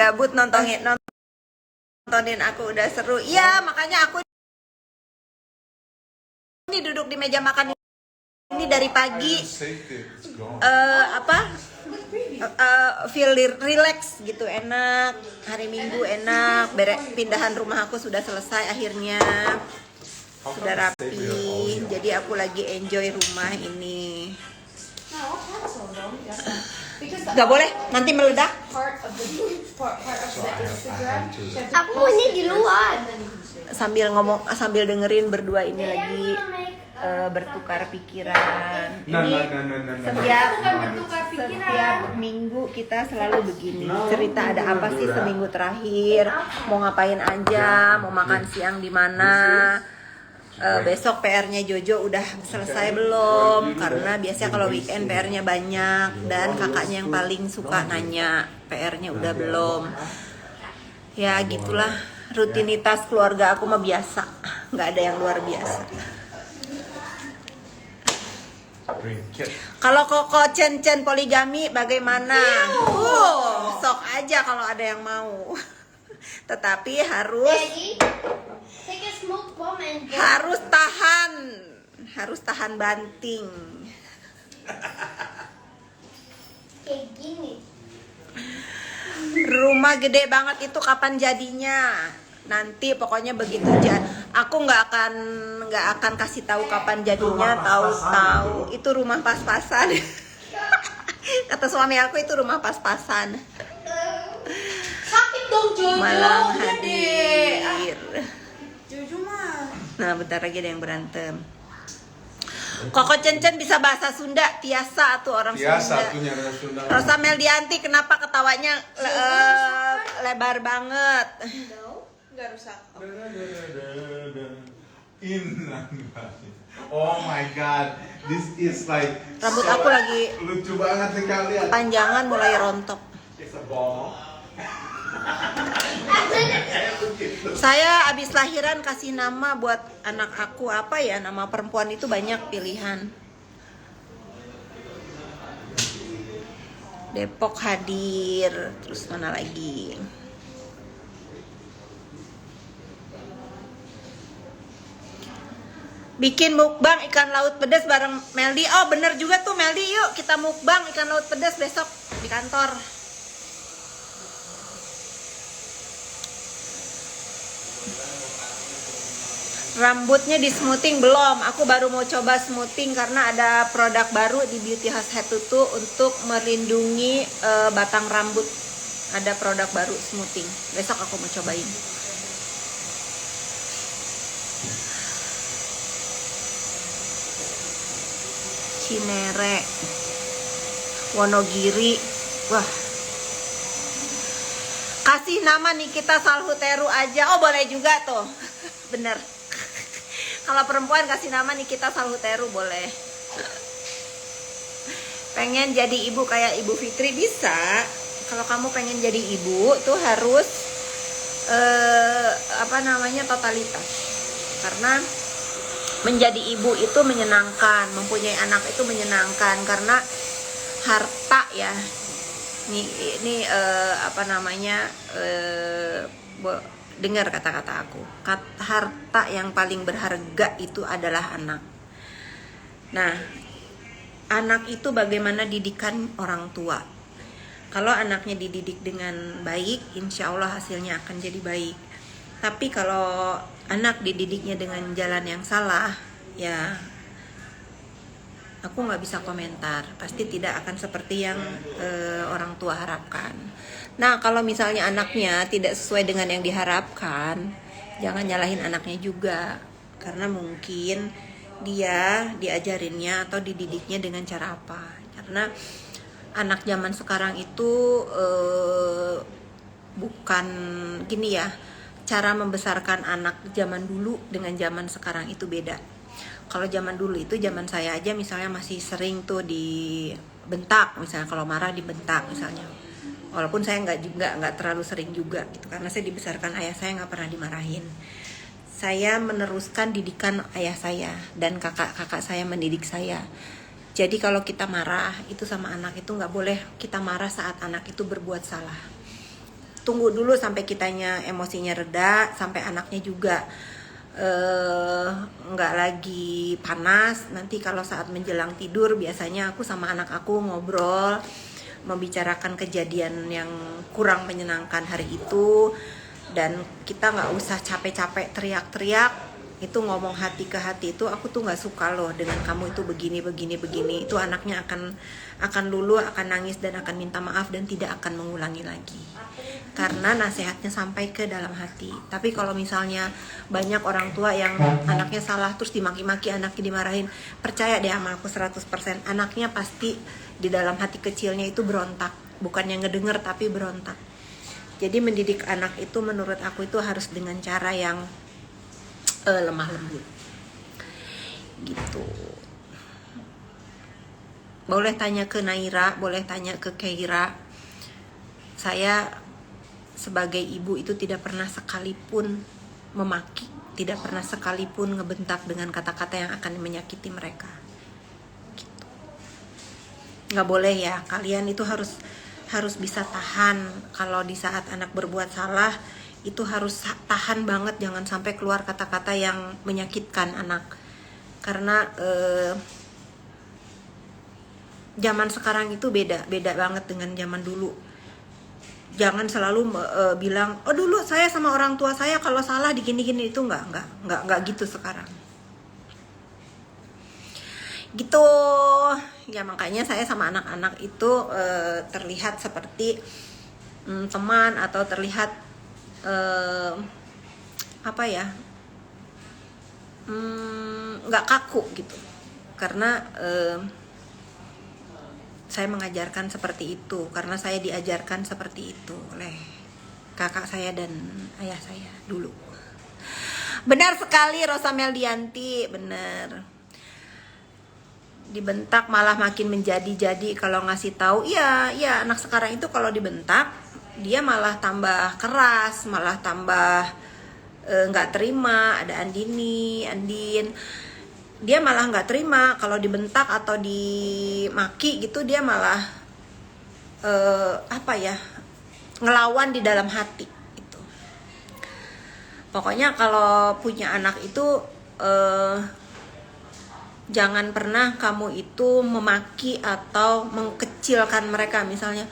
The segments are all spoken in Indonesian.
gabut nontonin aku udah seru. Iya, makanya aku ini duduk di meja makan ini dari pagi. Feel relax gitu, enak. Hari Minggu enak. Pindahan rumah aku sudah selesai akhirnya. Sudah rapi. Jadi aku lagi enjoy rumah ini. Gak boleh, nanti meledak. Aku maunya di luar. Sambil dengerin berdua ini lagi bertukar pikiran. Setiap minggu kita selalu begini. Cerita ada apa sih seminggu terakhir? Mau ngapain aja? Mau makan siang di mana? Besok PR-nya Jojo udah selesai belum? Karena biasanya kalau weekend PR-nya banyak dan kakaknya yang paling suka nanya PR-nya udah belum. Ya gitulah, rutinitas keluarga aku mah biasa, nggak ada yang luar biasa. Kalau Koko Chen poligami bagaimana? Sok aja kalau ada yang mau. Tetapi harus tahan banting. Kayak gini. Rumah gede banget itu kapan jadinya? Nanti pokoknya begitu aja. Aku nggak akan kasih tahu kapan jadinya. Tahu itu rumah pas-pasan. Kata suami aku itu rumah pas-pasan. Sakit dong Jojo. Malang hadir. Jojo mah. Nah, bentar lagi ada yang berantem. Koko Chen bisa bahasa Sunda, biasa tuh orang Sunda. Rosa Meldianti, kenapa ketawanya lebar banget? Enggak rusak. Oh my god, this is like Rambut aku lagi lucu banget nih kalian. panjangan mulai rontok. It's a ball. Saya abis lahiran kasih nama buat anak aku apa ya? Nama perempuan itu banyak pilihan. Depok hadir, terus mana lagi? Bikin mukbang ikan laut pedas bareng Meldi. Oh bener juga tuh Meldi, yuk kita mukbang ikan laut pedas besok di kantor. Rambutnya di smoothing belum. Aku baru mau coba smoothing karena ada produk baru di Beauty House Head Tutu untuk melindungi batang rambut. Ada produk baru smoothing. Besok aku mau cobain. Cinere, Wonogiri, wah. Kasih nama Nikita Salhuteru aja. Oh boleh juga tuh, bener. Kalau perempuan kasih nama Nikita Salhuteru boleh. Pengen jadi ibu kayak Ibu Fitri bisa. Kalau kamu pengen jadi ibu tuh harus totalitas. Karena menjadi ibu itu menyenangkan, mempunyai anak itu menyenangkan karena harta ya. Ini dengar kata-kata aku. Harta yang paling berharga itu adalah anak. Nah, anak itu bagaimana didikan orang tua. Kalau anaknya dididik dengan baik, insya Allah hasilnya akan jadi baik. Tapi kalau anak dididiknya dengan jalan yang salah, ya aku nggak bisa komentar. Pasti tidak akan seperti yang orang tua harapkan. Nah, kalau misalnya anaknya tidak sesuai dengan yang diharapkan, jangan nyalahin anaknya juga. Karena mungkin dia diajarinnya atau dididiknya dengan cara apa. Karena anak zaman sekarang itu bukan gini ya. Cara membesarkan anak zaman dulu dengan zaman sekarang itu beda. Kalau zaman dulu itu, zaman saya aja misalnya masih sering tuh dibentak, misalnya kalau marah dibentak misalnya. Walaupun saya nggak terlalu sering juga gitu, karena saya dibesarkan ayah saya nggak pernah dimarahin. Saya meneruskan didikan ayah saya dan kakak-kakak saya mendidik saya. Jadi kalau kita marah itu sama anak itu nggak boleh kita marah saat anak itu berbuat salah. tunggu dulu sampai kitanya emosinya reda, sampai anaknya juga nggak lagi panas. Nanti kalau saat menjelang tidur biasanya aku sama anak aku ngobrol, membicarakan kejadian yang kurang menyenangkan hari itu, dan kita nggak usah capek-capek teriak-teriak. Itu ngomong hati ke hati itu aku tuh nggak suka loh dengan kamu itu begini. Itu anaknya akan luluh, akan nangis dan akan minta maaf dan tidak akan mengulangi lagi, karena nasihatnya sampai ke dalam hati. Tapi kalau misalnya banyak orang tua yang anaknya salah terus dimaki-maki, anaknya dimarahin, percaya deh sama aku 100%, anaknya pasti di dalam hati kecilnya itu berontak, bukannya ngedenger tapi berontak. Jadi mendidik anak itu menurut aku itu harus dengan cara yang lemah lembut gitu. Boleh tanya ke Naira, boleh tanya ke Keira. Saya sebagai ibu itu tidak pernah sekalipun memaki, tidak pernah sekalipun ngebentak dengan kata-kata yang akan menyakiti mereka gitu. Nggak boleh ya, kalian itu harus bisa tahan. Kalau di saat anak berbuat salah itu harus tahan banget, jangan sampai keluar kata-kata yang menyakitkan anak. Karena zaman sekarang itu beda banget dengan zaman dulu. Jangan selalu bilang, oh dulu saya sama orang tua saya kalau salah di gini-gini, itu nggak gitu sekarang. Gitu ya, makanya saya sama anak-anak itu terlihat seperti teman, atau terlihat nggak kaku gitu, karena saya mengajarkan seperti itu, karena saya diajarkan seperti itu oleh kakak saya dan ayah saya dulu. Benar sekali Rosa Meldianti, benar. Dibentak malah makin menjadi-jadi kalau ngasih tahu. Iya, anak sekarang itu kalau dibentak dia malah tambah keras, malah tambah nggak terima. Ada Andin, dia malah nggak terima kalau dibentak atau dimaki gitu, dia malah ngelawan di dalam hati itu. Pokoknya kalau punya anak itu jangan pernah kamu itu memaki atau mengkecilkan mereka. Misalnya,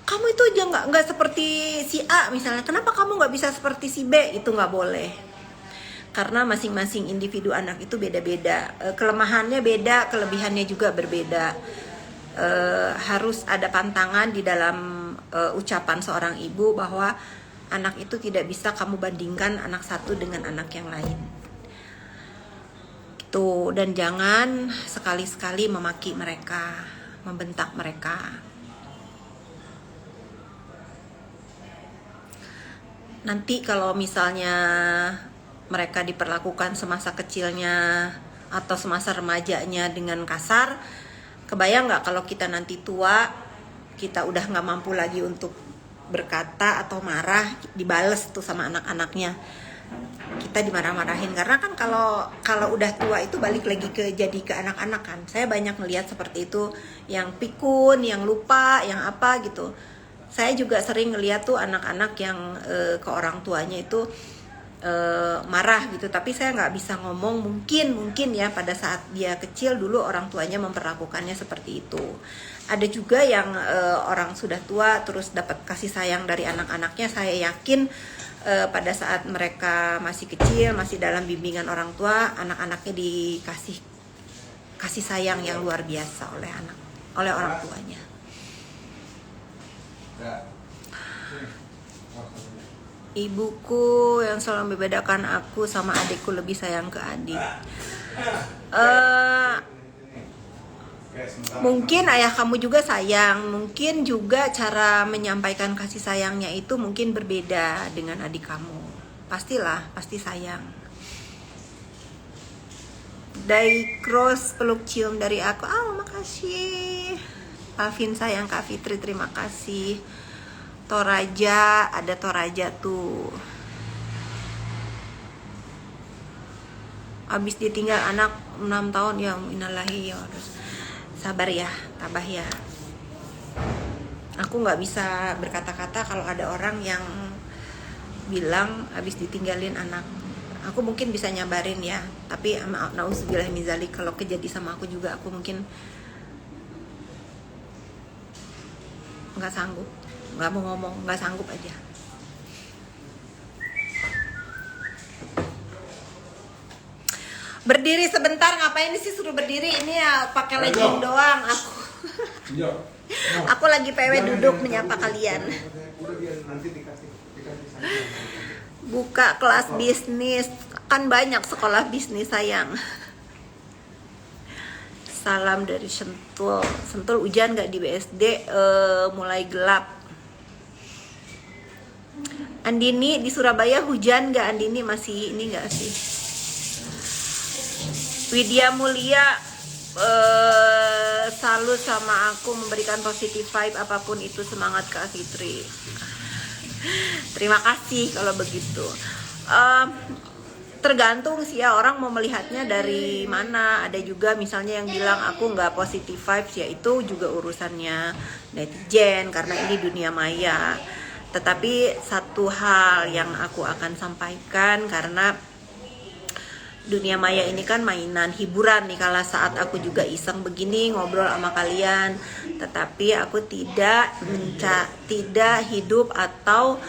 kamu itu aja nggak seperti si A misalnya, kenapa kamu nggak bisa seperti si B? Itu nggak boleh, karena masing-masing individu anak itu beda-beda, kelemahannya beda, kelebihannya juga berbeda. Harus ada pantangan di dalam ucapan seorang ibu bahwa anak itu tidak bisa kamu bandingkan anak satu dengan anak yang lain gitu. Dan jangan sekali-sekali memaki mereka, membentak mereka. Nanti kalau misalnya mereka diperlakukan semasa kecilnya atau semasa remajanya dengan kasar, kebayang nggak kalau kita nanti tua, kita udah nggak mampu lagi untuk berkata atau marah, dibales tuh sama anak-anaknya, kita dimarah-marahin. Karena kan kalau udah tua itu balik lagi jadi ke anak-anak kan. Saya banyak ngelihat seperti itu, yang pikun, yang lupa, yang apa gitu. Saya juga sering ngeliat tuh anak-anak yang ke orang tuanya itu marah gitu, tapi saya nggak bisa ngomong. Mungkin ya pada saat dia kecil dulu orang tuanya memperlakukannya seperti itu. Ada juga yang orang sudah tua terus dapat kasih sayang dari anak-anaknya. Saya yakin pada saat mereka masih kecil, masih dalam bimbingan orang tua, anak-anaknya dikasih kasih sayang yang luar biasa oleh orang tuanya. Ibuku yang selalu membedakan aku sama adikku lebih sayang ke adik. Mungkin ayah kamu juga sayang, mungkin juga cara menyampaikan kasih sayangnya itu mungkin berbeda dengan adik kamu. Pasti sayang. Dari Cross, peluk cium dari aku. Makasih. Alvin sayang, Kak Fitri terima kasih. Toraja, ada Toraja tuh. Abis ditinggal anak 6 tahun ya, innalillahi ya. Sabar ya, tabah ya. Aku nggak bisa berkata-kata kalau ada orang yang bilang habis ditinggalin anak. Aku mungkin bisa nyabarin ya, tapi nauzubillah min dzalik, kalau kejadian sama aku juga aku mungkin nggak sanggup, nggak mau ngomong, nggak sanggup aja. Berdiri sebentar, ngapain sih suruh berdiri? Ini ya pakai legging doang aku. Aku lagi PW duduk menyapa kalian. Buka kelas bisnis, kan banyak sekolah bisnis sayang. Salam dari Sentul. Sentul hujan nggak di BSD? Mulai gelap. Andini di Surabaya hujan nggak? Andini masih ini nggak sih? Widya Mulia salut sama aku, memberikan positive vibe apapun itu, semangat Kak Fitri. Terima kasih kalau begitu. Tergantung sih ya, orang mau melihatnya dari mana. Ada juga misalnya yang bilang aku nggak positive vibes, ya itu juga urusannya netizen karena ini dunia maya. Tetapi satu hal yang aku akan sampaikan, karena dunia maya ini kan mainan hiburan nih, kala saat aku juga iseng begini ngobrol sama kalian, tetapi aku tidak hidup atau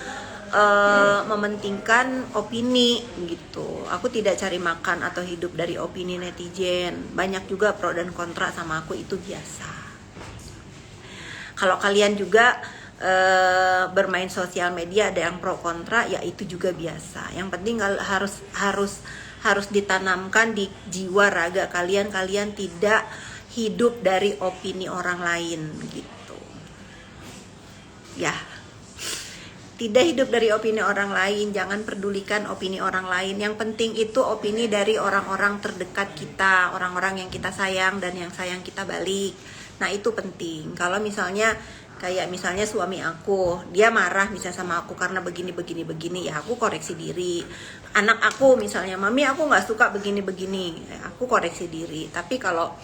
mementingkan opini gitu. Aku tidak cari makan atau hidup dari opini netizen. Banyak juga pro dan kontra sama aku, itu biasa. Kalau kalian juga bermain sosial media ada yang pro kontra, ya itu juga biasa. Yang penting harus ditanamkan di jiwa raga kalian tidak hidup dari opini orang lain gitu ya. Tidak hidup dari opini orang lain, jangan pedulikan opini orang lain. Yang penting itu opini dari orang-orang terdekat kita, orang-orang yang kita sayang dan yang sayang kita balik. Nah itu penting. Kalau misalnya kayak misalnya suami aku, dia marah misalnya sama aku karena begini, ya aku koreksi diri. Anak aku misalnya, mami aku nggak suka begini, aku koreksi diri. Tapi kalau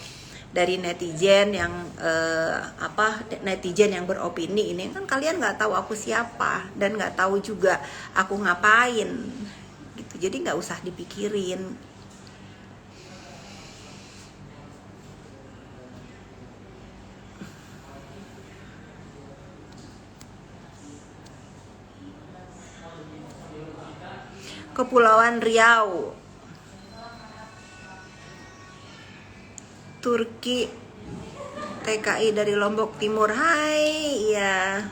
dari netizen yang netizen yang beropini ini kan kalian nggak tahu aku siapa dan nggak tahu juga aku ngapain gitu, jadi nggak usah dipikirin. Kepulauan Riau, Turki, TKI dari Lombok Timur. Hai, ya.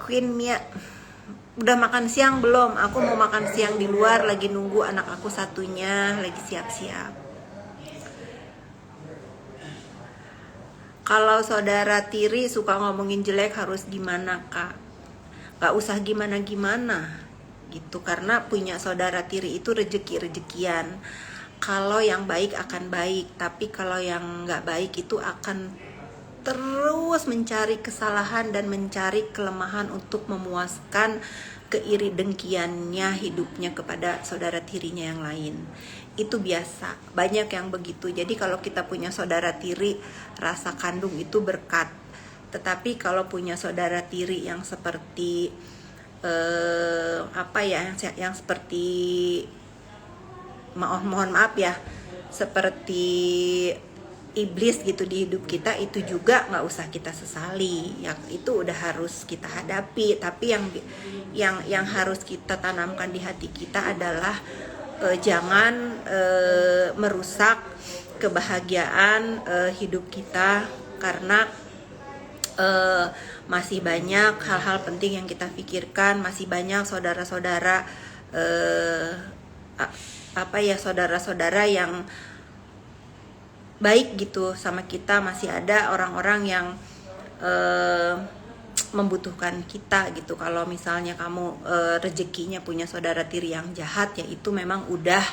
Queen Mia, udah makan siang belum? Aku mau makan siang di luar, lagi nunggu anak aku satunya, lagi siap-siap. Kalau saudara tiri suka ngomongin jelek harus gimana, Kak? Gak usah gimana-gimana gitu, karena punya saudara tiri itu rezeki-rezekian. Kalau yang baik akan baik, tapi kalau yang nggak baik itu akan terus mencari kesalahan dan mencari kelemahan untuk memuaskan keiri dengkiannya hidupnya kepada saudara tirinya yang lain. Itu biasa, banyak yang begitu. Jadi kalau kita punya saudara tiri, rasa kandung itu berkat. Tetapi kalau punya saudara tiri yang seperti yang seperti mohon maaf ya, seperti iblis gitu di hidup kita, itu juga nggak usah kita sesali. Yang itu udah harus kita hadapi. Tapi yang harus kita tanamkan di hati kita adalah jangan merusak kebahagiaan hidup kita, karena masih banyak hal-hal penting yang kita pikirkan, masih banyak saudara-saudara saudara-saudara yang baik gitu sama kita, masih ada orang-orang yang membutuhkan kita gitu. Kalau misalnya kamu rezekinya punya saudara tiri yang jahat, ya itu memang udah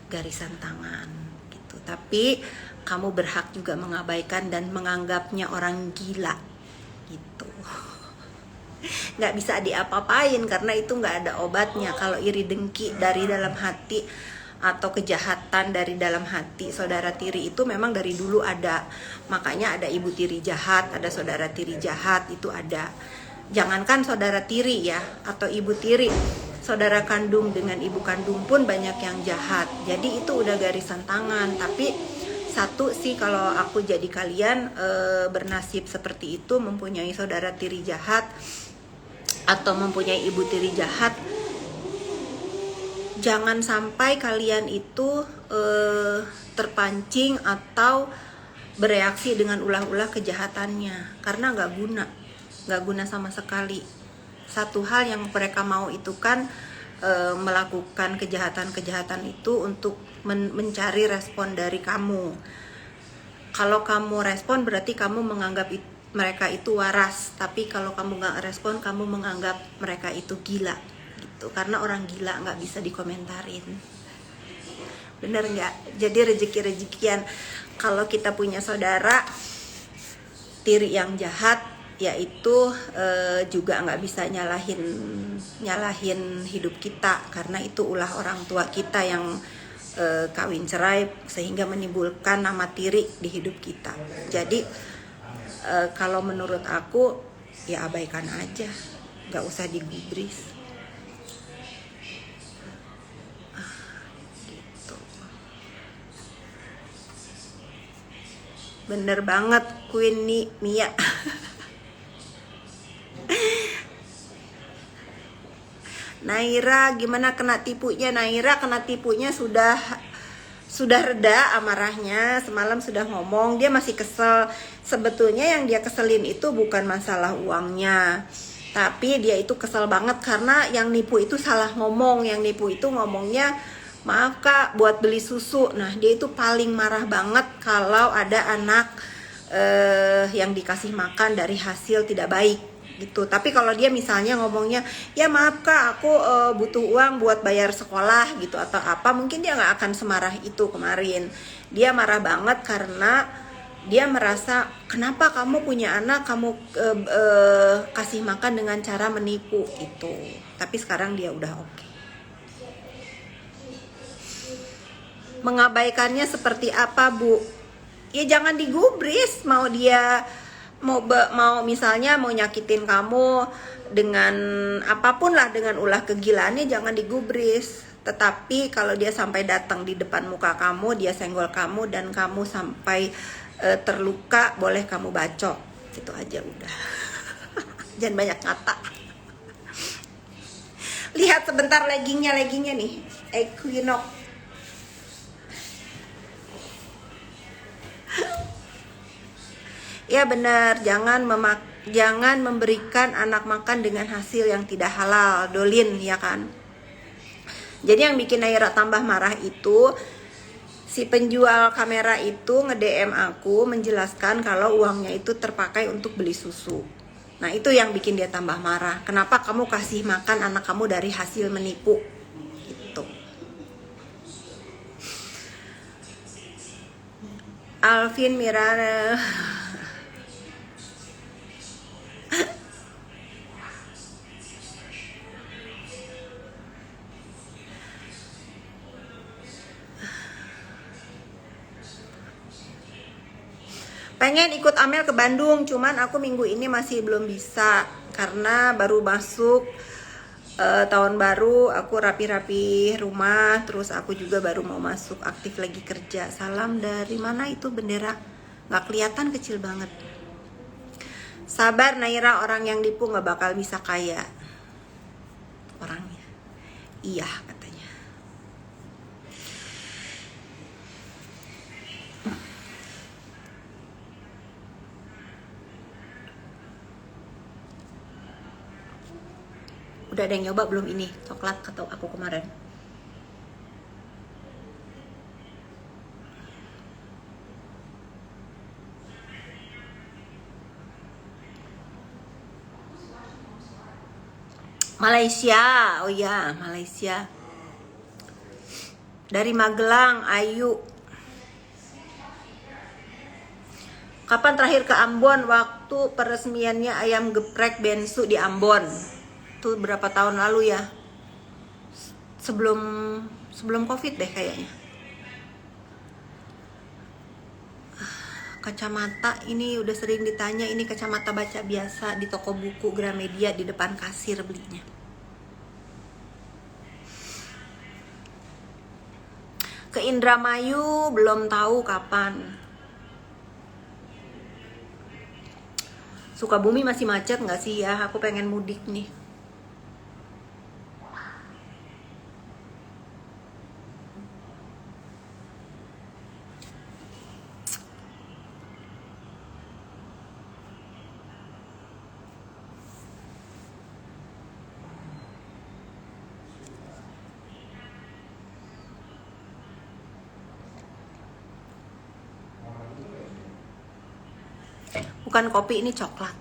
garisan tangan gitu. Tapi kamu berhak juga mengabaikan dan menganggapnya orang gila gitu. Nggak bisa diapa-apain karena itu nggak ada obatnya. Kalau iri dengki dari dalam hati, atau kejahatan dari dalam hati saudara tiri itu memang dari dulu ada. Makanya ada ibu tiri jahat, ada saudara tiri jahat, itu ada. Jangankan saudara tiri ya, atau ibu tiri, saudara kandung dengan ibu kandung pun banyak yang jahat. Jadi itu udah garisan tangan. Tapi satu sih, kalau aku jadi kalian bernasib seperti itu, mempunyai saudara tiri jahat atau mempunyai ibu tiri jahat, jangan sampai kalian itu terpancing atau bereaksi dengan ulah-ulah kejahatannya, karena nggak guna sama sekali. Satu hal yang mereka mau itu kan melakukan kejahatan-kejahatan itu untuk mencari respon dari kamu. Kalau kamu respon berarti kamu menganggap mereka itu waras, tapi kalau kamu nggak respon, kamu menganggap mereka itu gila gitu. Karena orang gila nggak bisa dikomentarin, bener nggak? Jadi rezeki-rezekian kalau kita punya saudara tiri yang jahat, yaitu juga nggak bisa nyalahin hidup kita, karena itu ulah orang tua kita yang kawin cerai sehingga menimbulkan nama tiri di hidup kita. Jadi kalau menurut aku ya abaikan aja, nggak usah digubris. Gitu. Bener banget Queen Mia. Naira gimana kena tipunya? Naira kena tipunya sudah reda amarahnya. Semalam sudah ngomong, dia masih kesel. Sebetulnya yang dia keselin itu bukan masalah uangnya, tapi dia itu kesel banget karena yang nipu itu salah ngomong. Yang nipu itu ngomongnya, maaf kak buat beli susu. Nah dia itu paling marah banget kalau ada anak yang dikasih makan dari hasil tidak baik gitu. Tapi kalau dia misalnya ngomongnya, ya maaf kak aku butuh uang buat bayar sekolah gitu atau apa, mungkin dia nggak akan semarah itu kemarin. Dia marah banget karena dia merasa kenapa kamu punya anak kamu kasih makan dengan cara menipu itu. Tapi sekarang dia udah oke. Mengabaikannya seperti apa bu? Ya jangan digubris. Mau dia mau misalnya mau nyakitin kamu dengan apapun lah, dengan ulah kegilaannya, jangan digubris. Tetapi kalau dia sampai datang di depan muka kamu, dia senggol kamu dan kamu sampai terluka, boleh kamu bacok. Itu aja udah. Jangan banyak kata. Lihat sebentar leggingnya nih, Equinox. Ya benar, jangan memberikan anak makan dengan hasil yang tidak halal, Dolin, ya kan? Jadi yang bikin Naira tambah marah itu, si penjual kamera itu nge-DM aku menjelaskan kalau uangnya itu terpakai untuk beli susu. Nah itu yang bikin dia tambah marah. Kenapa kamu kasih makan anak kamu dari hasil menipu? Gitu. Alvin Mirana. Pengen ikut Amel ke Bandung, cuman aku minggu ini masih belum bisa karena baru masuk tahun baru. Aku rapi-rapi rumah, terus aku juga baru mau masuk aktif lagi kerja. Salam dari mana itu bendera? Nggak kelihatan, kecil banget. Sabar Naira, orang yang nipu nggak bakal bisa kaya. Orangnya iya katanya. Udah ada yang nyoba belum ini coklat atau aku kemarin? Malaysia, oh ya Malaysia. Dari Magelang, Ayu. Kapan terakhir ke Ambon? Waktu peresmiannya ayam geprek Bensu di Ambon. Itu berapa tahun lalu ya? Sebelum sebelum COVID deh kayaknya. Kacamata ini udah sering ditanya, ini kacamata baca biasa di toko buku Gramedia di depan kasir belinya. Ke Indramayu belum tahu kapan. Sukabumi masih macet nggak sih ya? Aku pengen mudik nih. Bukan kopi, ini coklat.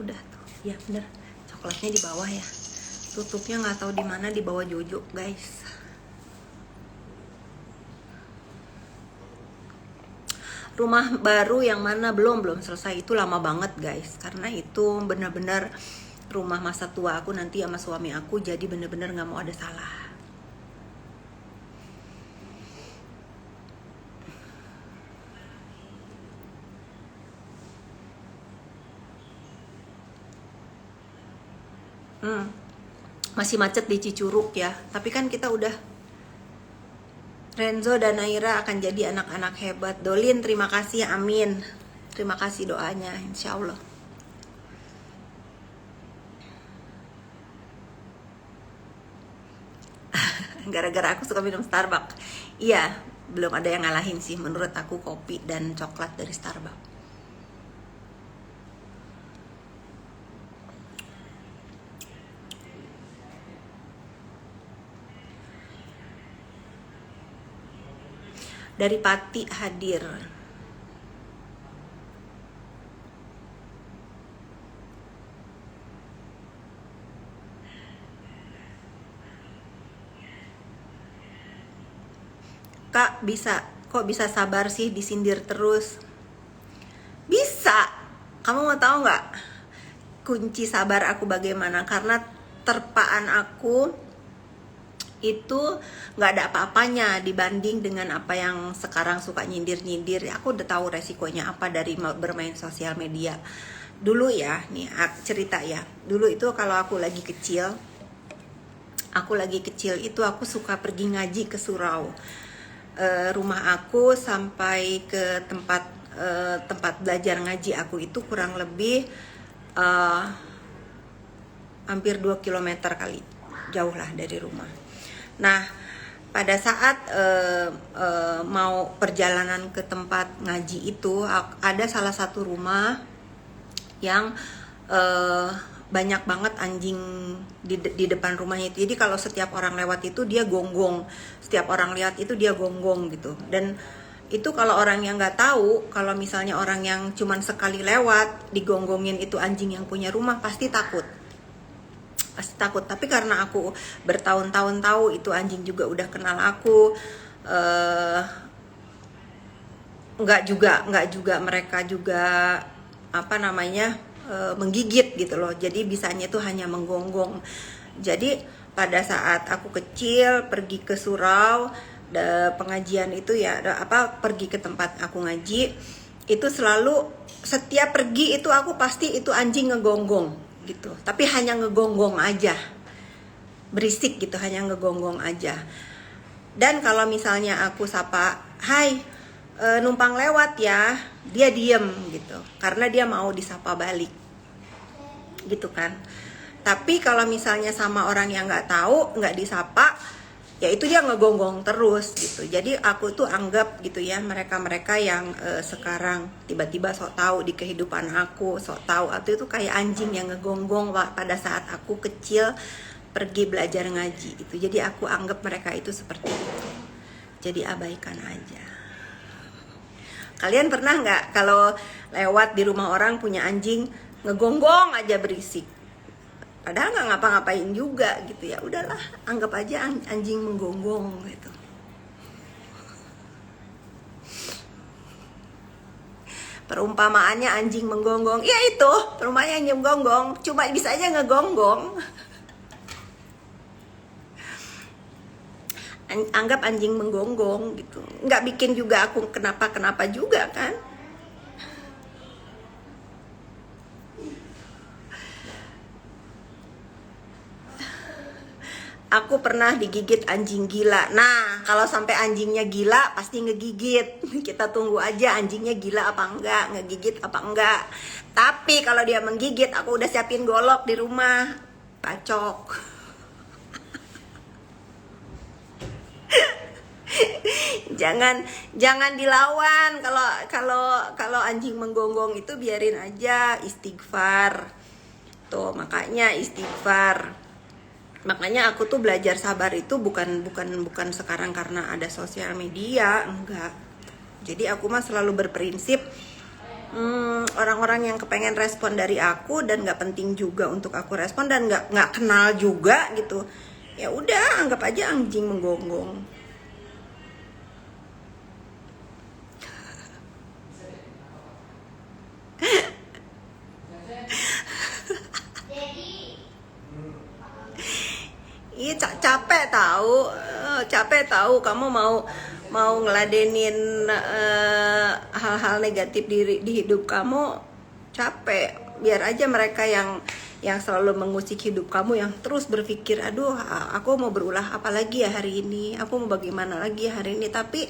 Udah tuh, ya bener. Coklatnya di bawah ya. Tutupnya nggak tahu di mana, di bawah Jojo, guys. Rumah baru yang mana belum selesai, itu lama banget guys. Karena itu bener-bener rumah masa tua aku nanti sama suami aku, jadi bener-bener nggak mau ada salah. Masih macet di Cicurug ya. Tapi kan kita udah, Renzo dan Naira akan jadi anak-anak hebat. Dolin, terima kasih, amin. Terima kasih doanya, insya Allah. Gara-gara aku suka minum Starbucks. Iya, belum ada yang ngalahin sih menurut aku kopi dan coklat dari Starbucks. Dari Pati hadir. Kak, kok bisa sabar sih disindir terus? Bisa. Kamu mau tahu nggak kunci sabar aku bagaimana? Karena terpaan aku itu nggak ada apa-apanya dibanding dengan apa yang sekarang suka nyindir-nyindir. Aku udah tahu resikonya apa dari bermain sosial media. Dulu ya, nih cerita ya. Dulu itu kalau aku lagi kecil itu aku suka pergi ngaji ke surau. Rumah aku sampai ke tempat belajar ngaji aku itu kurang lebih hampir 2 km kali. Jauh lah dari rumah. Nah, pada saat mau perjalanan ke tempat ngaji itu, ada salah satu rumah yang banyak banget anjing di depan rumahnya itu. Jadi kalau setiap orang lewat itu dia gonggong, setiap orang lihat itu dia gonggong gitu. Dan itu kalau orang yang nggak tahu, kalau misalnya orang yang cuman sekali lewat digonggongin itu anjing yang punya rumah, pasti takut. Tapi karena aku bertahun-tahun tahu itu anjing juga udah kenal aku, nggak juga mereka juga menggigit gitu loh. Jadi bisanya tuh hanya menggonggong. Jadi pada saat aku kecil pergi ke surau pengajian itu ya, pergi ke tempat aku ngaji itu selalu setiap pergi itu aku pasti itu anjing ngegonggong gitu, tapi hanya ngegonggong aja, berisik gitu, hanya ngegonggong aja. Dan kalau misalnya aku sapa, hai, numpang lewat ya, dia diem gitu, karena dia mau disapa balik, gitu kan. Tapi kalau misalnya sama orang yang nggak tahu, nggak disapa, ya itu dia ngegonggong terus gitu. Jadi aku tuh anggap gitu ya, mereka yang sekarang tiba-tiba sok tahu di kehidupan aku, sok tahu itu kayak anjing yang ngegonggong pada saat aku kecil pergi belajar ngaji itu. Jadi aku anggap mereka itu seperti itu. Jadi abaikan aja. Kalian pernah nggak kalau lewat di rumah orang punya anjing ngegonggong aja berisik? Padahal nggak ngapa-ngapain juga gitu ya. Udahlah, anggap aja anjing menggonggong gitu. Perumpamaannya anjing menggonggong, ya itu perumpamaan anjing menggonggong, cuma bisa aja ngegonggong. anggap anjing menggonggong gitu. Nggak bikin juga aku kenapa-kenapa juga kan. Aku pernah digigit anjing gila. Nah, kalau sampai anjingnya gila pasti ngegigit. Kita tunggu aja anjingnya gila apa enggak, ngegigit apa enggak. Tapi kalau dia menggigit, aku udah siapin golok di rumah. Bacok. jangan dilawan. Kalau anjing menggonggong itu biarin aja, istighfar. Tuh, makanya istighfar. Makanya aku tuh belajar sabar itu bukan sekarang karena ada sosial media, enggak. Jadi aku mah selalu berprinsip orang-orang yang kepengen respon dari aku dan nggak penting juga untuk aku respon dan nggak kenal juga gitu. Ya udah, anggap aja anjing menggonggong. Iya, capek tahu kamu mau ngeladenin hal-hal negatif di hidup kamu, capek. Biar aja mereka yang selalu mengusik hidup kamu, yang terus berpikir, aduh aku mau berulah apa lagi ya hari ini, aku mau bagaimana lagi ya hari ini. Tapi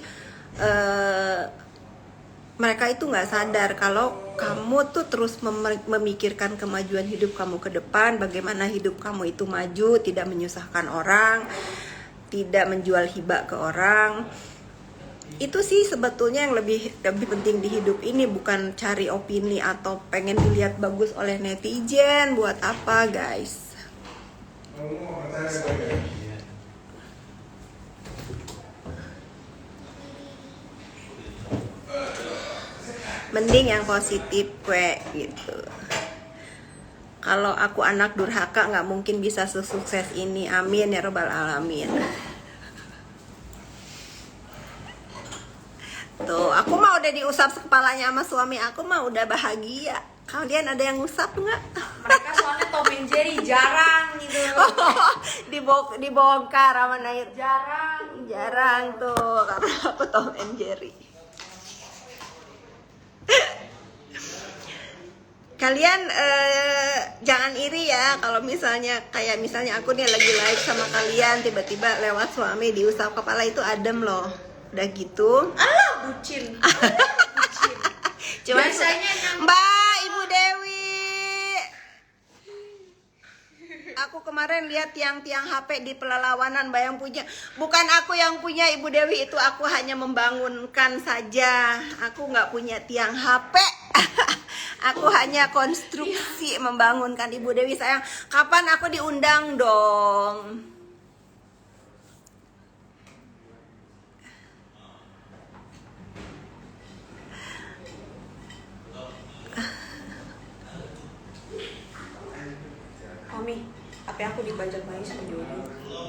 mereka itu nggak sadar kalau kamu tuh terus memikirkan kemajuan hidup kamu ke depan, bagaimana hidup kamu itu maju, tidak menyusahkan orang, tidak menjual hibah ke orang. Itu sih sebetulnya yang lebih penting di hidup ini, bukan cari opini atau pengen dilihat bagus oleh netizen. Buat apa, guys? Mending yang positif kue gitu. Kalau aku anak durhaka nggak mungkin bisa sukses ini. Amin ya robbal alamin. Tuh, aku mah udah diusap kepalanya sama suami aku mah udah bahagia. Kalian ada yang ngusap nggak? Mereka soalnya Tom and Jerry jarang gitu. Dibongkar sama Nair. Jarang tuh karena aku Tom and Jerry. Kalian jangan iri ya kalau misalnya aku nih lagi live sama kalian, tiba-tiba lewat suami diusap kepala, itu adem loh. Udah gitu. Alah, bucin. Cuman Biasanya Mbak Ibu Dewi, aku kemarin lihat tiang-tiang HP di Pelalawanan, Mbak yang punya. Bukan aku yang punya Ibu Dewi, itu aku hanya membangunkan saja. Aku nggak punya tiang HP. Aku hanya konstruksi membangunkan. Ibu Dewi sayang, kapan aku diundang dong? Mami, HP aku dibajak main sama Jody.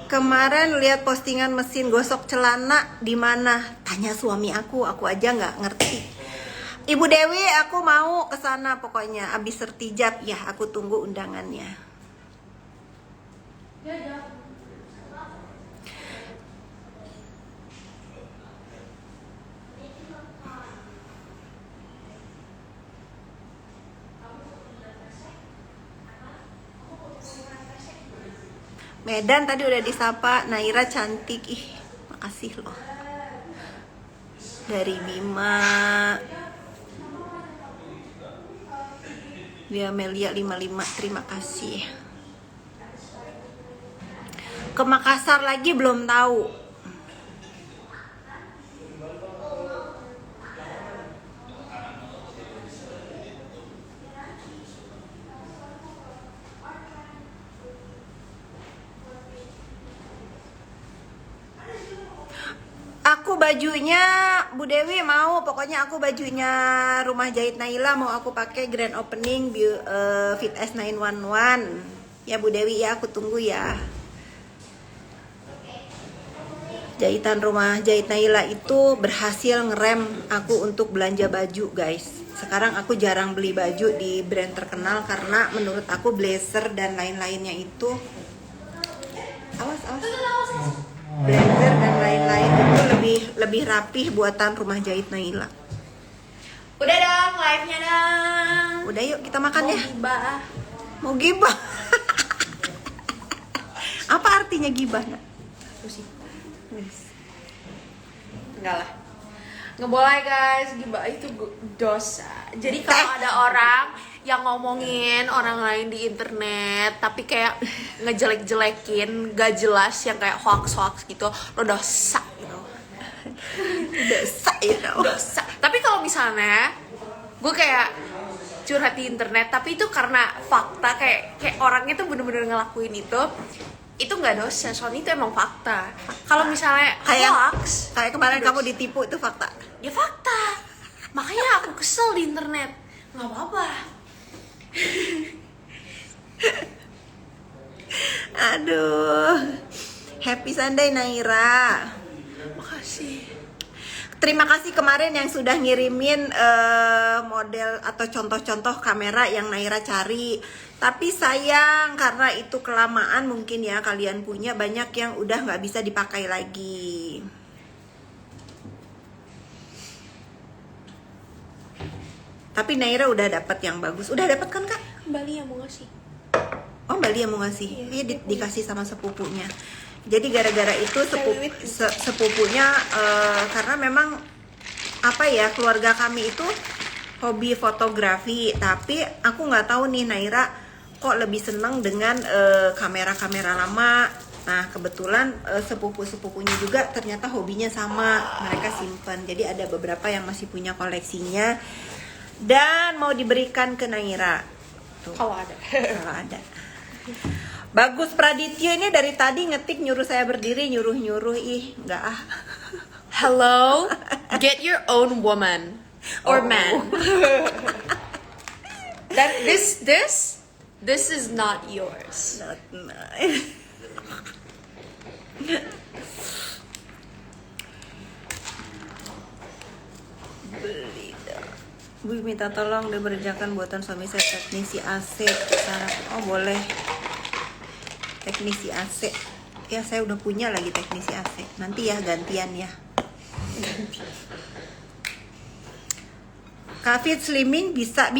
Kemarin lihat postingan mesin gosok celana di mana? Tanya suami aku aja nggak ngerti. Ibu Dewi, aku mau ke sana pokoknya abis sertijab ya, aku tunggu undangannya. Medan tadi udah disapa, Naira cantik, ih makasih loh. Dari Bima. Dia Melia 55, terima kasih. Ke Makassar lagi belum tahu. Aku bajunya Bu Dewi mau, pokoknya aku bajunya Rumah Jahit Naila mau aku pakai grand opening Fit S911. Ya Bu Dewi ya, aku tunggu ya. Jahitan Rumah Jahit Naila itu berhasil ngerem aku untuk belanja baju, guys. Sekarang aku jarang beli baju di brand terkenal karena menurut aku blazer dan lain-lainnya itu awas. blender dan lain-lain itu lebih rapih buatan rumah jahit Naila. Udah dong, live-nya dong. Udah yuk kita makan ya. Gibah. Mau gibah. Apa artinya gibah? Nak? Enggak lah. Nggak boleh guys, gibah itu dosa. Jadi kalau ada orang yang ngomongin orang lain di internet tapi kayak ngejelek-jelekin, gak jelas, yang kayak hoax gitu, lo dosa gitu. Dosa ya. Dosa. Tapi kalau misalnya gue kayak curhat di internet tapi itu karena fakta, kayak orangnya tuh bener-bener ngelakuin itu nggak dosa, soalnya itu emang fakta. Kalau misalnya hoax, kayak kemarin kamu ditipu, itu fakta. ya fakta. Makanya aku kesel di internet. Nggak apa-apa. Aduh, happy Sunday Naira. Makasih. Terima kasih kemarin yang sudah ngirimin model atau contoh-contoh kamera yang Naira cari. Tapi sayang karena itu kelamaan, mungkin ya kalian punya banyak yang udah nggak bisa dipakai lagi. Tapi Naira udah dapat yang bagus. Udah dapat kan Kak? Bali yang mau ngasih. Oh, Bali yang mau ngasih. Iya, dikasih sama sepupunya. Jadi gara-gara itu sepupunya karena memang apa ya, keluarga kami itu hobi fotografi, tapi aku nggak tahu nih Naira kok lebih seneng dengan kamera-kamera lama. Nah kebetulan sepupu-sepupunya juga ternyata hobinya sama, mereka simpen. Jadi ada beberapa yang masih punya koleksinya dan mau diberikan ke Naira. Tuh, Kalau ada. kalau ada. Bagus Pradityo ini dari tadi ngetik nyuruh saya berdiri, nyuruh nggak ah. Hello, get your own woman or man. That this is not yours. Not nice. Beli dong. Bu minta tolong diberjakan buatan suami saya teknisi AC. Oh boleh. Teknisi AC. Ya saya udah punya lagi teknisi AC. Nanti ya gantian ya. Kafit slimming bisa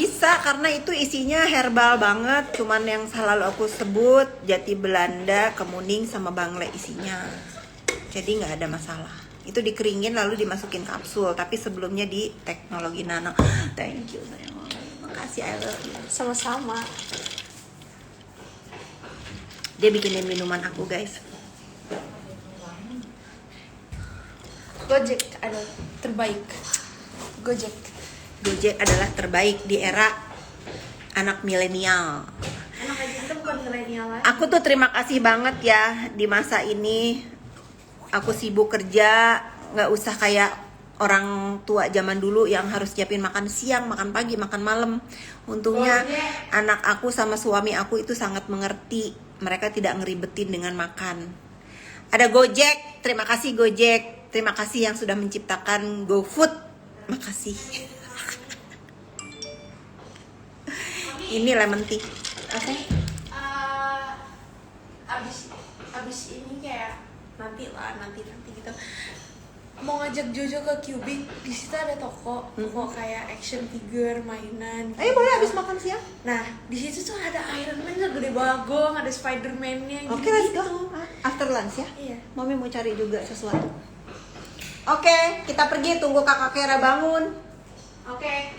karena itu isinya herbal banget. Cuman yang selalu aku sebut jati Belanda, kemuning sama bangle isinya. Jadi nggak ada masalah. Itu dikeringin lalu dimasukin kapsul. Tapi sebelumnya di teknologi nano. Thank you sayang. Makasih, I love you. Sama-sama. Dia bikinin minuman aku guys. Gojek adalah terbaik. Gojek Adalah terbaik di era anak milenial. Anak aja itu bukan milenial lagi. Aku tuh terima kasih banget ya di masa ini. Aku sibuk kerja, nggak usah kayak orang tua zaman dulu yang harus siapin makan siang, makan pagi, makan malam. Untungnya anak aku sama suami aku itu sangat mengerti. Mereka tidak ngeribetin dengan makan. Ada Gojek, terima kasih Gojek. Terima kasih yang sudah menciptakan GoFood. Makasih. Ini lemon tea. Oke. Abis ini kayak nanti gitu. Mau ngajak Jojo ke Cubic, di situ ada toko kayak action figure, mainan. Ayo boleh abis makan siang. Nah, di situ tuh ada Iron Man yang gede bagong, ada Spider-Man-nya Oke, let's go. After lunch ya. Iya. Mami mau cari juga sesuatu. Oke, kita pergi, tunggu kakak Kera bangun. Oke.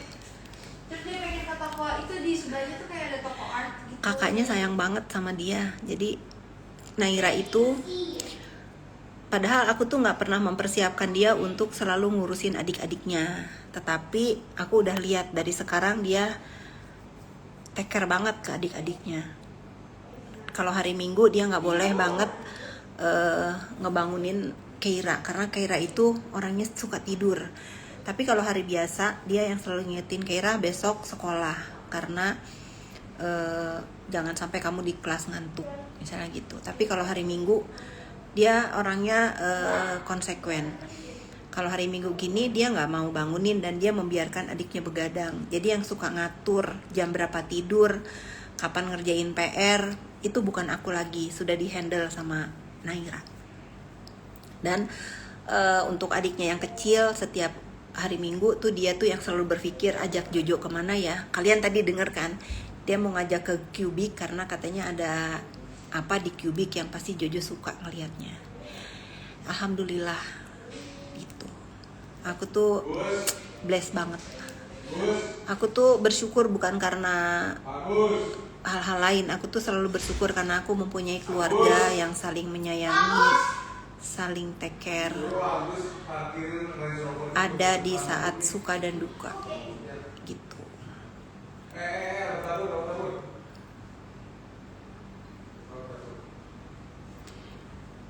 Terus dia pengen ke toko itu, di sebelahnya tuh kayak ada toko art gitu. Kakaknya sayang banget sama dia. Jadi Naira itu, padahal aku tuh nggak pernah mempersiapkan dia untuk selalu ngurusin adik-adiknya. Tetapi aku udah lihat dari sekarang dia take care banget ke adik-adiknya. Kalau hari Minggu dia nggak boleh banget ngebangunin Keira, karena Keira itu orangnya suka tidur. Tapi kalau hari biasa dia yang selalu ngingetin Keira besok sekolah, karena jangan sampai kamu di kelas ngantuk misalnya gitu. Tapi kalau hari Minggu dia orangnya konsekuen. Kalau hari Minggu gini dia nggak mau bangunin dan dia membiarkan adiknya begadang. Jadi yang suka ngatur jam berapa tidur, kapan ngerjain PR, itu bukan aku lagi, sudah dihandle sama Naira. Dan untuk adiknya yang kecil, setiap hari Minggu tuh dia tuh yang selalu berpikir ajak Jojo kemana ya. Kalian tadi denger kan, dia mau ngajak ke Cubic karena katanya ada apa di Cubic yang pasti Jojo suka ngelihatnya. Alhamdulillah gitu. Aku tuh blessed banget. Aku tuh bersyukur bukan karena hal-hal lain. Aku tuh selalu bersyukur karena aku mempunyai keluarga yang saling menyayangi, saling take care, ada di saat suka dan duka gitu.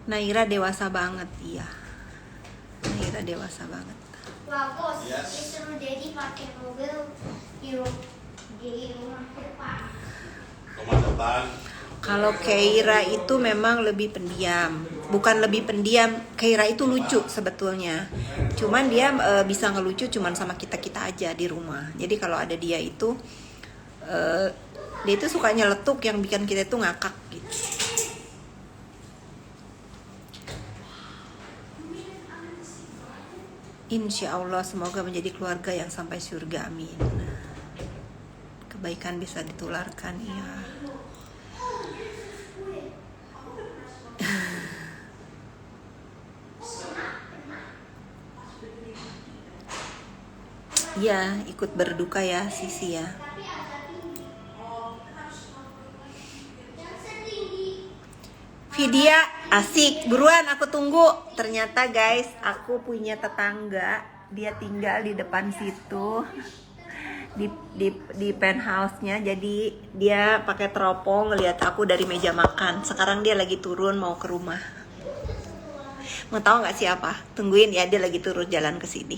Naira dewasa banget, iya. Naira dewasa banget. Bagus, disuruh Daddy pakai mobil di rumah depan. Rumah depan. Kalau Keira itu memang lebih pendiam. Bukan lebih pendiam, Keira itu lucu sebetulnya. Cuman dia bisa ngelucu cuman sama kita-kita aja di rumah. Jadi kalau ada dia itu dia itu suka nyeletuk yang bikin kita itu ngakak gitu. Insya Allah semoga menjadi keluarga yang sampai surga, amin. Kebaikan bisa ditularkan, ya. Ya, ikut berduka ya Sisi ya. Vidya, asik, buruan aku tunggu. Ternyata guys, aku punya tetangga, dia tinggal di depan situ, di penthouse-nya. Jadi dia pakai teropong ngeliat aku dari meja makan. Sekarang dia lagi turun mau ke rumah. Mau tahu nggak siapa? Tungguin ya, dia lagi turun jalan ke sini.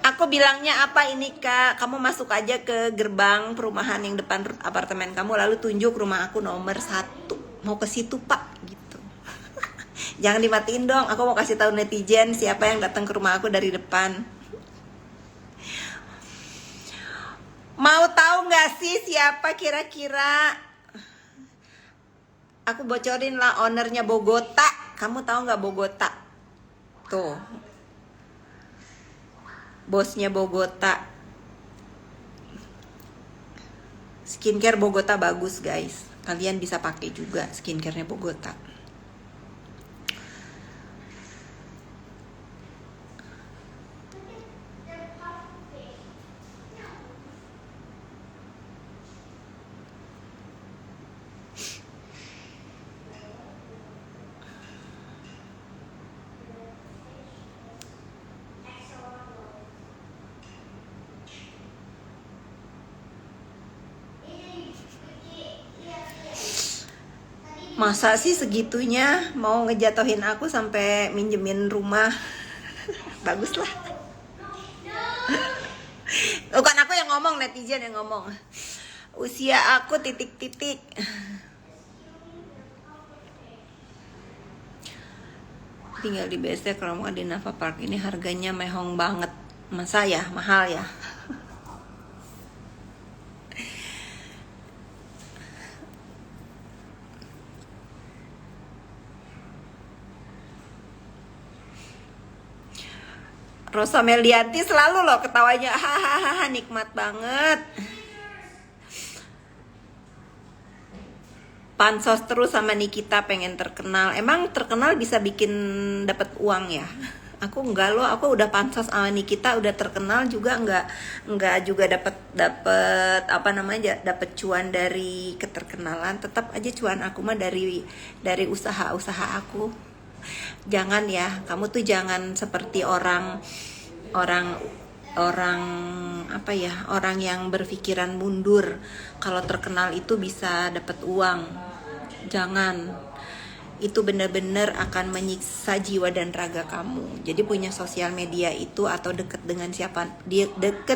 Aku bilangnya apa ini Kak? Kamu masuk aja ke gerbang perumahan yang depan apartemen kamu, lalu tunjuk rumah aku nomor 1. Mau ke situ Pak gitu. Jangan dimatiin dong. Aku mau kasih tahu netizen siapa yang datang ke rumah aku dari depan. Mau tahu nggak sih siapa kira-kira? Aku bocorin lah, ownernya Bogota. Kamu tahu nggak Bogota? Tuh. Bosnya Bogota. Skincare Bogota bagus guys. Kalian bisa pakai juga skincarenya Bogota. Masa sih segitunya mau ngejatohin aku sampai minjemin rumah? Bagus lah. Bukan aku yang ngomong, netizen yang ngomong. Usia aku titik-titik. Tinggal di BSD kalau mau di Nava Park ini harganya mehong banget. Masa ya? Mahal ya? Rosa Melianti selalu loh ketawanya, hahaha, nikmat banget. Pansos terus sama Nikita pengen terkenal. Emang terkenal bisa bikin dapat uang ya? Aku enggak loh, aku udah pansos sama Nikita, udah terkenal juga enggak juga dapat apa namanya, dapat cuan dari keterkenalan. Tetap aja cuan aku mah dari usaha aku. Jangan ya, kamu tuh jangan seperti orang apa ya, orang yang berpikiran mundur. Kalau terkenal itu bisa dapat uang. Jangan. Itu benar-benar akan menyiksa jiwa dan raga kamu. Jadi punya sosial media itu atau deket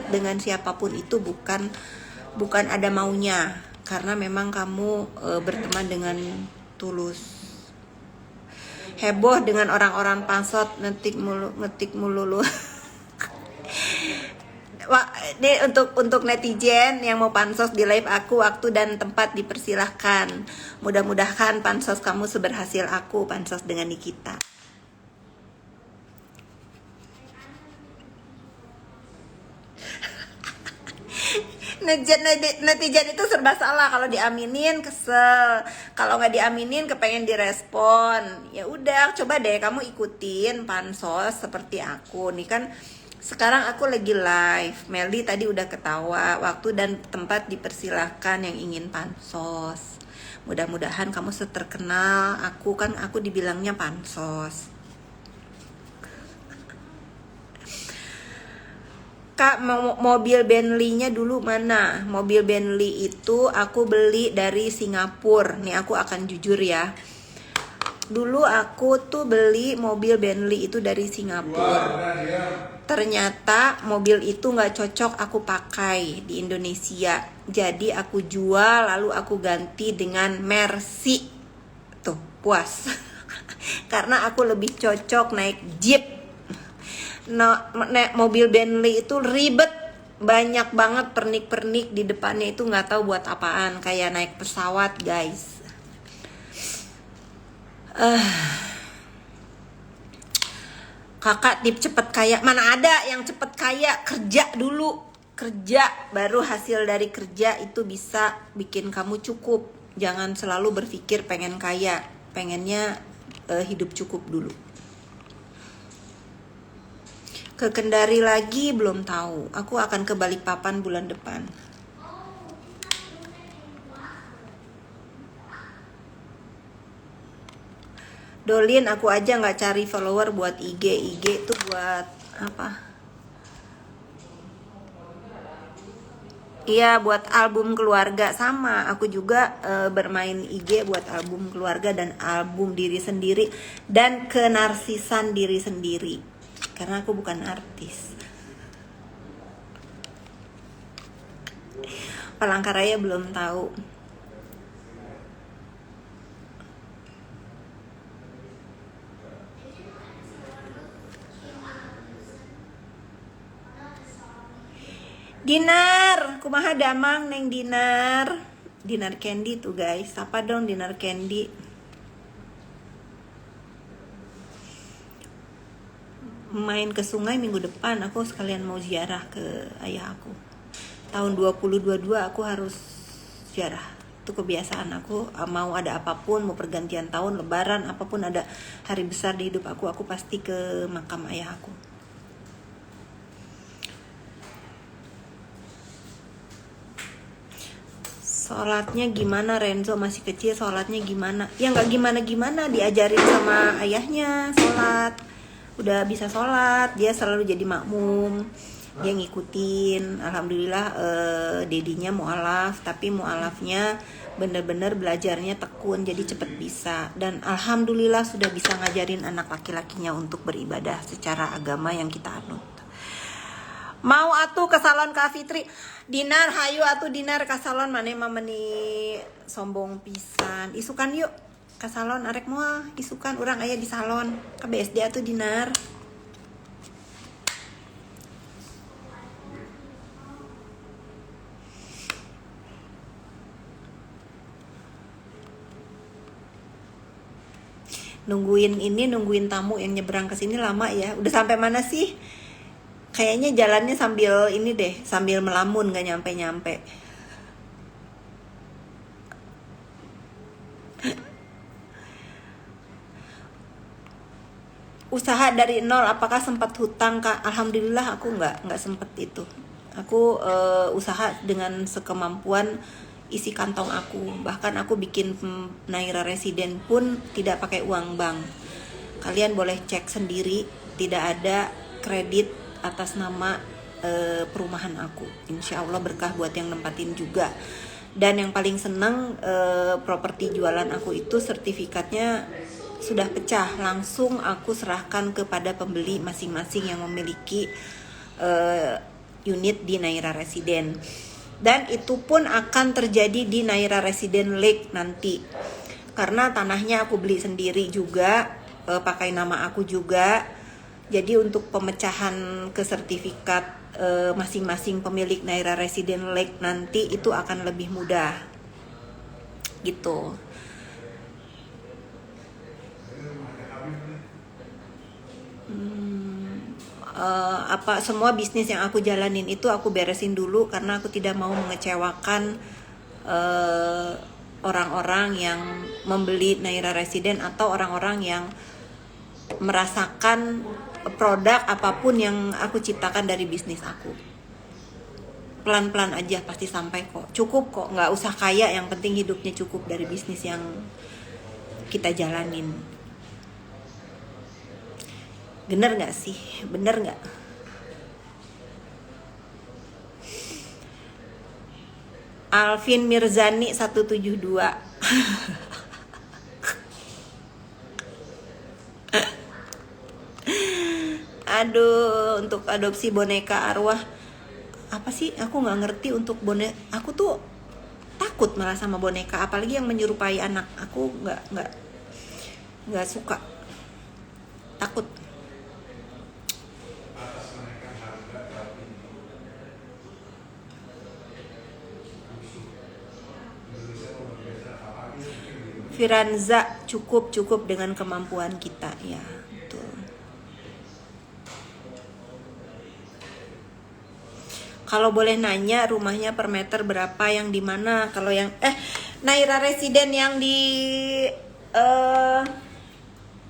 dengan siapapun itu bukan ada maunya, karena memang kamu berteman dengan tulus. Heboh dengan orang-orang pansot ngetik mulu lu. Ini untuk netizen yang mau pansos di live aku, waktu dan tempat dipersilahkan. Mudah-mudahan pansos kamu seberhasil aku pansos dengan Nikita. Netizen itu serba salah. Kalau diaminin kesel, kalau nggak diaminin kepengen direspon. Ya udah, coba deh kamu ikutin pansos seperti aku nih kan. Sekarang aku lagi live. Melly tadi udah ketawa. Waktu dan tempat dipersilahkan yang ingin pansos. Mudah-mudahan kamu seterkenal aku, kan aku dibilangnya pansos. Kak, mobil Bentley-nya dulu mana? Mobil Bentley itu aku beli dari Singapura. Nih aku akan jujur ya. Dulu aku tuh beli mobil Bentley itu dari Singapura. Ternyata mobil itu nggak cocok aku pakai di Indonesia. Jadi aku jual lalu aku ganti dengan Mercy. Tuh, puas. Karena aku lebih cocok naik Jeep. Mobil Bentley itu ribet, banyak banget pernik-pernik di depannya itu nggak tahu buat apaan, kayak naik pesawat guys. Kakak tip cepet kaya, mana ada yang cepet kaya? Kerja dulu, kerja baru hasil dari kerja itu bisa bikin kamu cukup. Jangan selalu berpikir pengen kaya, pengennya hidup cukup dulu. Ke Kendari lagi belum tahu. Aku akan ke Balikpapan bulan depan. Dolin, aku aja nggak cari follower buat IG. IG itu buat apa? Iya, buat album keluarga. Sama, aku juga bermain IG buat album keluarga dan album diri sendiri dan kenarsisan diri sendiri. Karena aku bukan artis. Palangkaraya belum tahu. Dinar, kumaha damang neng Dinar. Dinar Candy tuh guys. Apa dong Dinar Candy? Main ke sungai minggu depan. Aku sekalian mau ziarah ke ayah aku. Tahun 2022 aku harus ziarah. Itu kebiasaan aku. Mau ada apapun, mau pergantian tahun, lebaran, apapun ada hari besar di hidup aku pasti ke makam ayah aku. Sholatnya gimana Renzo? Masih kecil sholatnya gimana? Ya nggak gimana-gimana, diajarin sama ayahnya sholat. Udah bisa sholat, dia selalu jadi makmum, dia ngikutin. Alhamdulillah dedinya mualaf, tapi mualafnya bener-bener belajarnya tekun, jadi cepet bisa. Dan alhamdulillah sudah bisa ngajarin anak laki-lakinya untuk beribadah secara agama yang kita anut. Mau atuh ke salon Kak Fitri. Dinar, hayu atuh Dinar ke salon. Mane mameni sombong pisan. Isukan yuk ke salon, arek moal isukan orang aya di salon ke BSD atuh Dinar. Nungguin tamu yang nyebrang ke sini lama ya. Udah sampai mana sih? Kayaknya jalannya sambil ini deh, sambil melamun, nggak nyampe-nyampe. Usaha dari nol, apakah sempat hutang Kak? Alhamdulillah aku nggak sempet itu. Aku usaha dengan sekemampuan isi kantong aku. Bahkan aku bikin Naira Resident pun tidak pakai uang bank. Kalian boleh cek sendiri, tidak ada kredit atas nama perumahan aku. Insya Allah berkah buat yang nempatin juga. Dan yang paling seneng properti jualan aku itu sertifikatnya sudah pecah, langsung aku serahkan kepada pembeli masing-masing yang memiliki unit di Naira Resident. Dan itu pun akan terjadi di Naira Resident Lake nanti. Karena tanahnya aku beli sendiri juga, pakai nama aku juga. Jadi untuk pemecahan ke sertifikat masing-masing pemilik Naira Resident Lake nanti itu akan lebih mudah gitu. Apa semua bisnis yang aku jalanin itu aku beresin dulu karena aku tidak mau mengecewakan orang-orang yang membeli Naira Resident atau orang-orang yang merasakan produk apapun yang aku ciptakan dari bisnis aku. Pelan-pelan aja pasti sampai kok. Cukup kok, nggak usah kaya, yang penting hidupnya cukup dari bisnis yang kita jalanin. Bener nggak sih? Bener nggak? Alvin Mirzani 172. Aduh, untuk adopsi boneka arwah apa sih? Aku nggak ngerti untuk boneka. Aku tuh takut malah sama boneka, apalagi yang menyerupai anak. Aku nggak suka. Takut. Firanza, cukup dengan kemampuan kita, ya betul. Kalau boleh nanya, rumahnya per meter berapa, yang di mana? Kalau yang Naira Resident yang di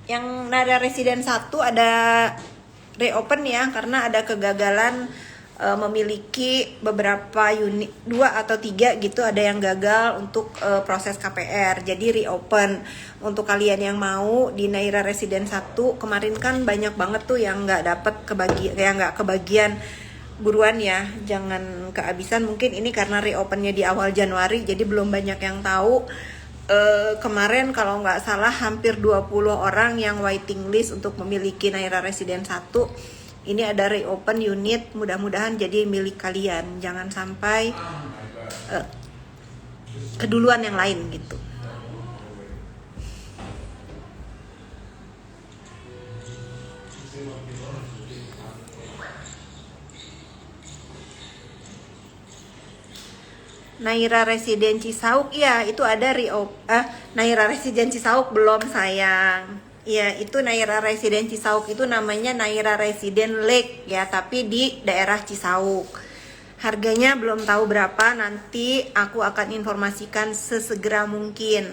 yang Naira Resident 1 ada reopen ya, karena ada kegagalan memiliki beberapa unit, 2 atau 3 gitu, ada yang gagal untuk proses KPR, jadi reopen. Untuk kalian yang mau di Naira Resident 1, kemarin kan banyak banget tuh yang nggak dapet kebagian, buruan ya, jangan kehabisan. Mungkin ini karena reopennya di awal Januari, jadi belum banyak yang tahu. Kemarin kalau nggak salah hampir 20 orang yang waiting list untuk memiliki Naira Resident 1. Ini ada reopen unit, mudah-mudahan jadi milik kalian. Jangan sampai keduluan yang lain gitu. Naira Resident Cisauk, ya itu ada Naira Resident Cisauk belum sayang. Ya, itu Naira Resident Cisauk itu namanya Naira Resident Lake ya, tapi di daerah Cisauk. Harganya belum tahu berapa, nanti aku akan informasikan sesegera mungkin.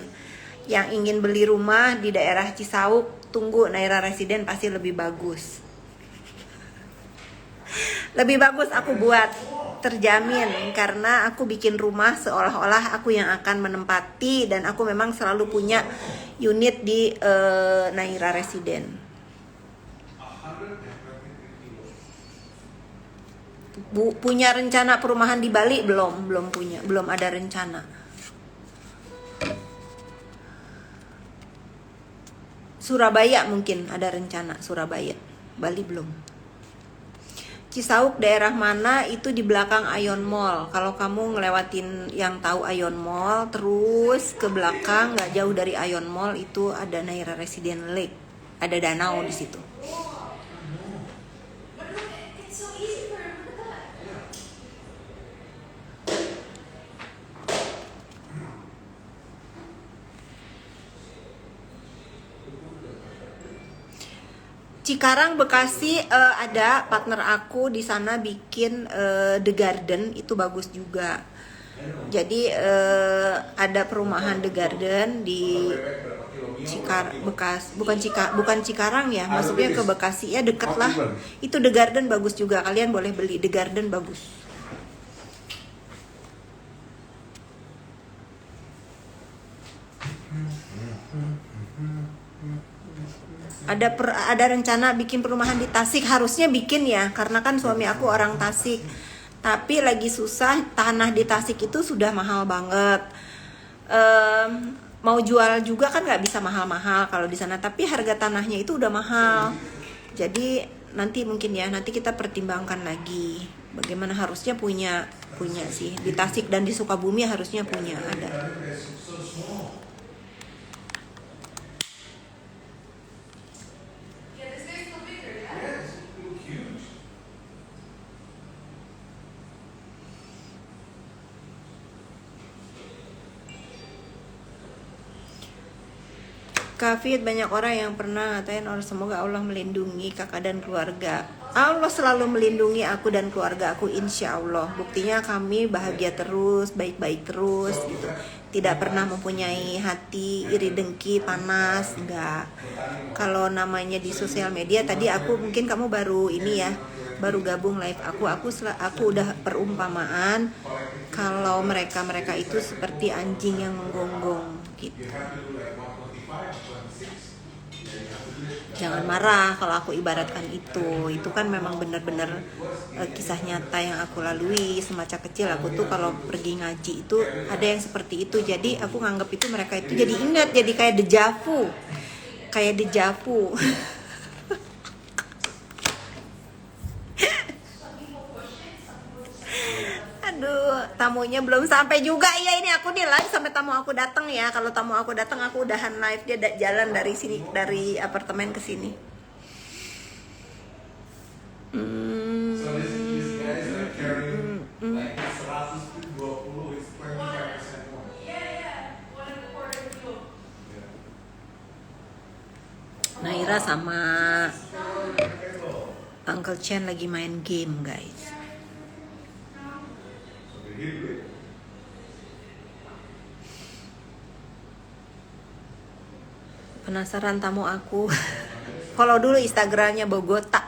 Yang ingin beli rumah di daerah Cisauk, tunggu Naira Resident pasti lebih bagus. Lebih bagus aku buat, terjamin, karena aku bikin rumah seolah-olah aku yang akan menempati, dan aku memang selalu punya unit di Naira Resident. Punya rencana perumahan di Bali? Belum punya, belum ada rencana. Surabaya mungkin ada rencana, Surabaya. Bali belum. Cisauk daerah mana? Itu di belakang Ion Mall. Kalau kamu ngelewatin yang tahu Ion Mall, terus ke belakang nggak jauh dari Ion Mall itu ada Naira Resident Lake. Ada danau di situ. Cikarang, Bekasi, ada partner aku di sana bikin The Garden, itu bagus juga. Jadi ada perumahan The Garden di bukan Cikarang ya, maksudnya ke Bekasi ya, deket lah. Itu The Garden bagus juga, kalian boleh beli. The Garden bagus. Ada rencana bikin perumahan di Tasik, harusnya bikin ya, karena kan suami aku orang Tasik. Tapi lagi susah, tanah di Tasik itu sudah mahal banget. Mau jual juga kan nggak bisa mahal-mahal kalau di sana, tapi harga tanahnya itu udah mahal. Jadi nanti mungkin ya, nanti kita pertimbangkan lagi. Bagaimana, harusnya punya sih di Tasik dan di Sukabumi, harusnya punya ada. Kafid, banyak orang yang pernah ngatain orang, semoga Allah melindungi kakak dan keluarga. Allah selalu melindungi aku dan keluarga aku, insya Allah. Buktinya kami bahagia terus, baik-baik terus gitu. Tidak pernah mempunyai hati iri, dengki, panas, enggak. Kalau namanya di sosial media, tadi aku mungkin kamu baru ini ya, baru gabung live aku udah perumpamaan kalau mereka itu seperti anjing yang menggonggong gitu. Jangan marah kalau aku ibaratkan itu kan memang benar-benar kisah nyata yang aku lalui. Semacam kecil aku tuh kalau pergi ngaji itu ada yang seperti itu, jadi aku nganggap itu mereka itu jadi ingat, jadi kayak dejavu. Aduh, tamunya belum sampai juga. Iya, ini aku nih live sampai tamu aku datang ya. Kalau tamu aku datang aku udahan live, dia jalan dari sini, dari apartemen ke sini. So these guys are carrying like 120 is 25% more. Naira sama Uncle Chen lagi main game, guys. Penasaran tamu aku. Kalau dulu Instagramnya Bogota.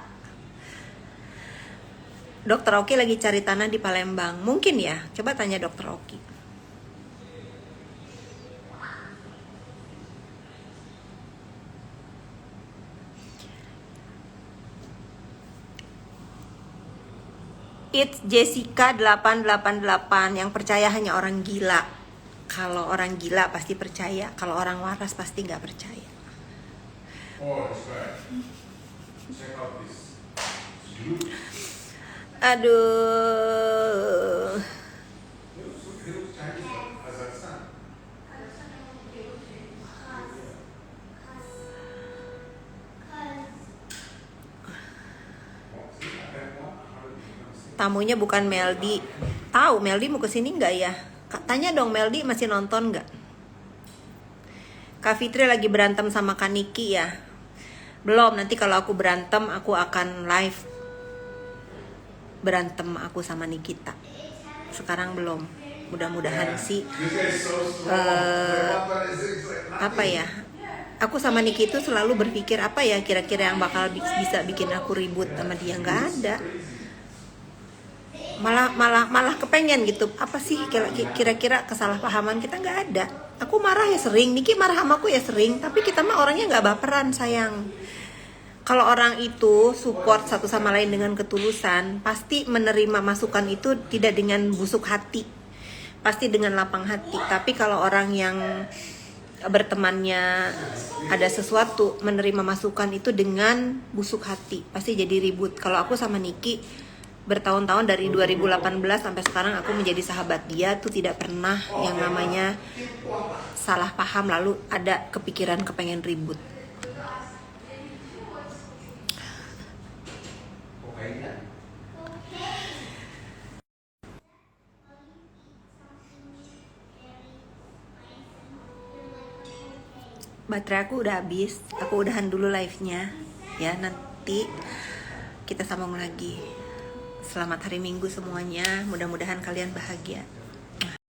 Dokter Oki lagi cari tanah di Palembang. Mungkin ya, coba tanya Dokter Oki. It's Jessica 888. Yang percaya hanya orang gila. Kalau orang gila pasti percaya, kalau orang waras pasti nggak percaya. Oh, that's right. Check out this. Aduh. Kazakhstan. Tamunya bukan Meldi. Tahu Meldi mau kesini nggak ya? Tanya dong Meldi masih nonton nggak? Kak Fitri lagi berantem sama Kak Niki ya? Belum, nanti kalau aku berantem aku akan live berantem aku sama Nikita. Sekarang belum. Mudah-mudahan sih apa ya? Aku sama Niki itu selalu berpikir apa ya kira-kira yang bakal bisa bikin aku ribut sama dia. Nggak ada. Malah kepengen gitu. Apa sih kira-kira kesalahpahaman kita? Nggak ada. Aku marah ya sering, Niki marah sama aku ya sering, tapi kita mah orangnya nggak baperan, sayang. Kalau orang itu support satu sama lain dengan ketulusan, pasti menerima masukan itu tidak dengan busuk hati, pasti dengan lapang hati. Tapi kalau orang yang bertemannya ada sesuatu, menerima masukan itu dengan busuk hati, pasti jadi ribut. Kalau aku sama Niki bertahun-tahun dari 2018 sampai sekarang aku menjadi sahabat dia tuh tidak pernah yang namanya salah paham lalu ada kepikiran kepengen ribut. Baterai aku udah habis, aku udahan dulu live-nya ya, nanti kita sambung lagi. Selamat hari Minggu semuanya, mudah-mudahan kalian bahagia.